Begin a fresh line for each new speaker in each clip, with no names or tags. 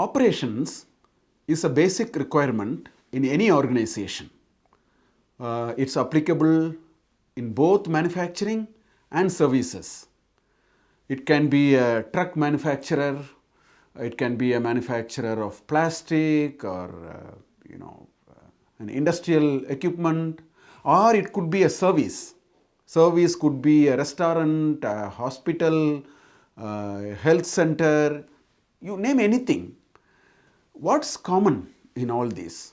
Operations is a basic requirement in any organization. It's applicable in both manufacturing and services. It can be a truck manufacturer, it can be a manufacturer of plastic or an industrial equipment, or it could be a service. Service could be a restaurant, a hospital, a health center, you name anything. What's common in all these?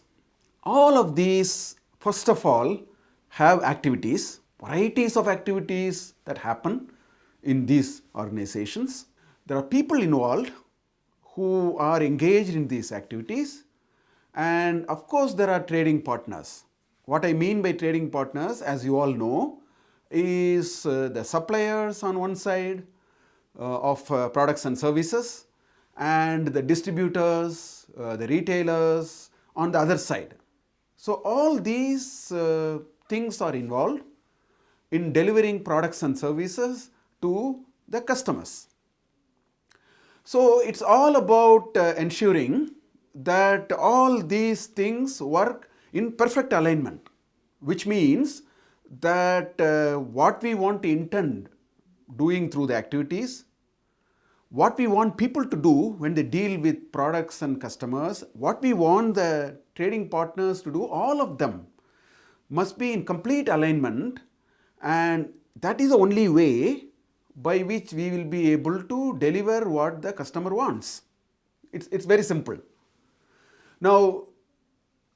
All of these, first of all, have activities, varieties of activities that happen in these organizations. There are people involved who are engaged in these activities, and of course there are trading partners. What I mean by trading partners, as you all know, is the suppliers on one side of products and services, and the distributors, the retailers on the other side. So all these things are involved in delivering products and services to the customers. So it's all about ensuring that all these things work in perfect alignment, which means that what we want to intend doing through the activities, what we want people to do when they deal with products and customers, what we want the trading partners to do, all of them must be in complete alignment, and that is the only way by which we will be able to deliver what the customer wants. It's very simple. Now,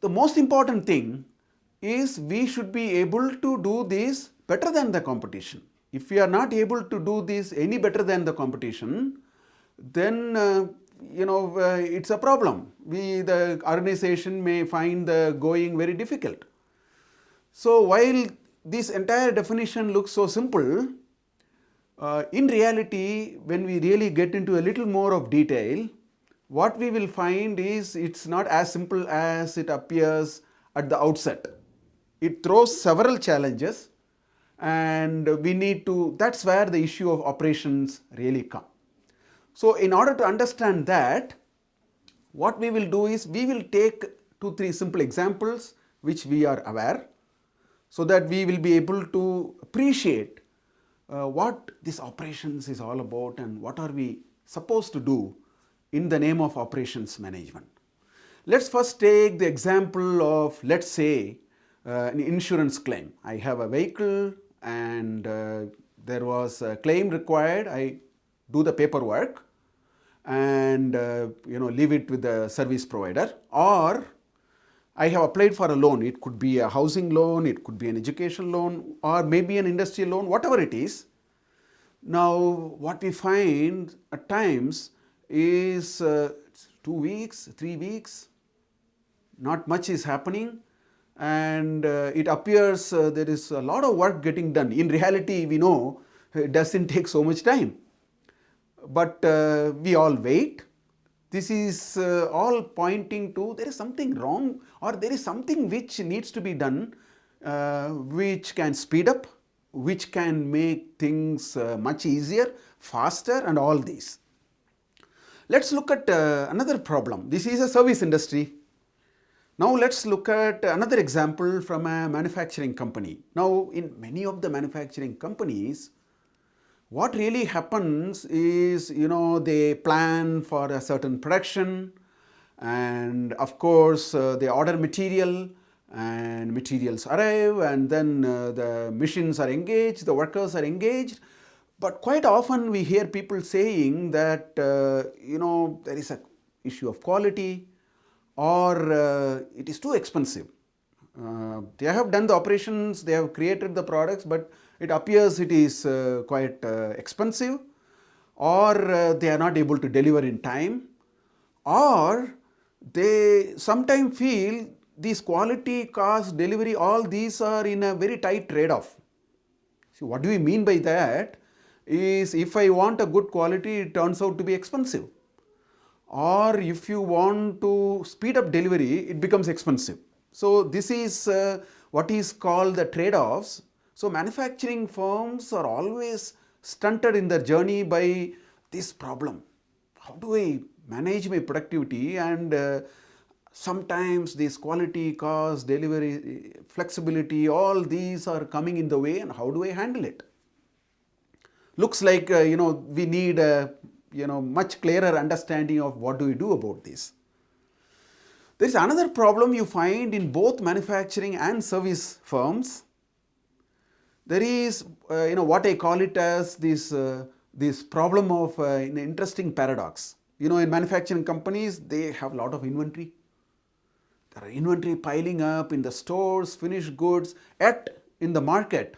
the most important thing is we should be able to do this better than the competition. If we are not able to do this any better than the competition, then it's a problem. The organization may find the going very difficult. So while this entire definition looks so simple, in reality, when we really get into a little more of detail, what we will find is it's not as simple as it appears at the outset. It throws several challenges, and that's where the issue of operations really come. So in order to understand that, what we will do is we will take 2-3 simple examples which we are aware, so that we will be able to appreciate what this operations is all about and what are we supposed to do in the name of operations management. Let's first take the example of, let's say, an insurance claim. I have a vehicle and there was a claim required. I do the paperwork and leave it with the service provider, or I have applied for a loan. It could be a housing loan, it could be an education loan, or maybe an industrial loan, whatever it is. Now, what we find at times is 2 weeks, 3 weeks, not much is happening, and it appears there is a lot of work getting done. In reality, we know it doesn't take so much time, but we all wait. This is all pointing to there is something wrong, or there is something which needs to be done, which can speed up, which can make things much easier, faster, and all these. Let's look at another problem. This is a service industry. Now let's look at another example from a manufacturing company. Now, in many of the manufacturing companies, what really happens is, they plan for a certain production, and of course they order material, and materials arrive, and then the machines are engaged, the workers are engaged. But quite often we hear people saying that there is an issue of quality, or it is too expensive. They have done the operations, they have created the products, but it appears it is quite expensive, or they are not able to deliver in time, or they sometimes feel these quality, cost, delivery, all these are in a very tight trade-off. See, what do we mean by that is, if I want a good quality, it turns out to be expensive, or if you want to speed up delivery, it becomes expensive. So this is what is called the trade-offs. So manufacturing firms are always stunted in their journey by this problem. How do I manage my productivity, and sometimes this quality, cost, delivery, flexibility, all these are coming in the way, and how do I handle it? Looks like we need a much clearer understanding of what do we do about this. There is another problem you find in both manufacturing and service firms. There is what I call it as this problem of an interesting paradox. In manufacturing companies, they have a lot of inventory. There are inventory piling up in the stores, finished goods, yet in the market,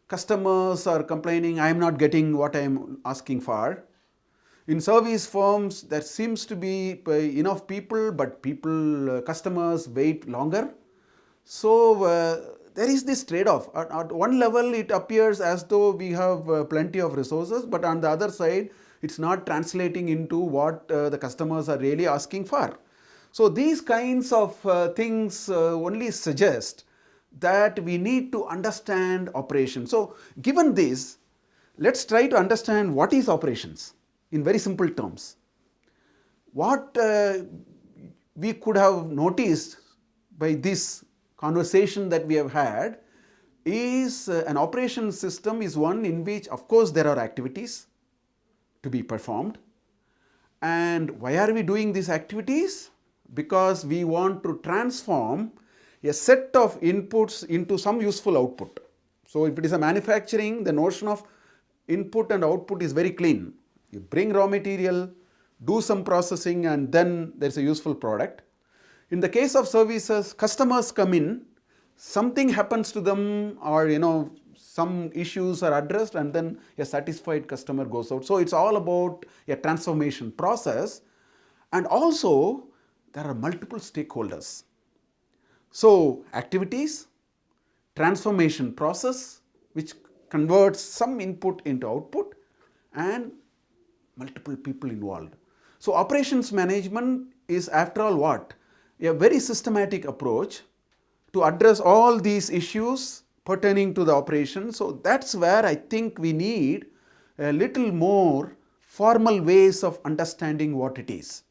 customers are complaining, I am not getting what I am asking for. In service firms, there seems to be enough people, but customers wait longer. So there is this trade-off. At one level, it appears as though we have plenty of resources, but on the other side, it's not translating into what the customers are really asking for. So these kinds of things only suggest that we need to understand operations. So given this, let's try to understand what is operations in very simple terms. What we could have noticed by this conversation that we have had is an operation system is one in which, of course, there are activities to be performed. And why are we doing these activities? Because we want to transform a set of inputs into some useful output. So if it is a manufacturing, the notion of input and output is very clean. You bring raw material, do some processing, and then there's a useful product. In the case of services, customers come in, something happens to them, or some issues are addressed, and then a satisfied customer goes out. So it's all about a transformation process, and also there are multiple stakeholders. So activities, transformation process which converts some input into output, and multiple people involved. So operations management is, after all, what? A very systematic approach to address all these issues pertaining to the operation. So that's where I think we need a little more formal ways of understanding what it is.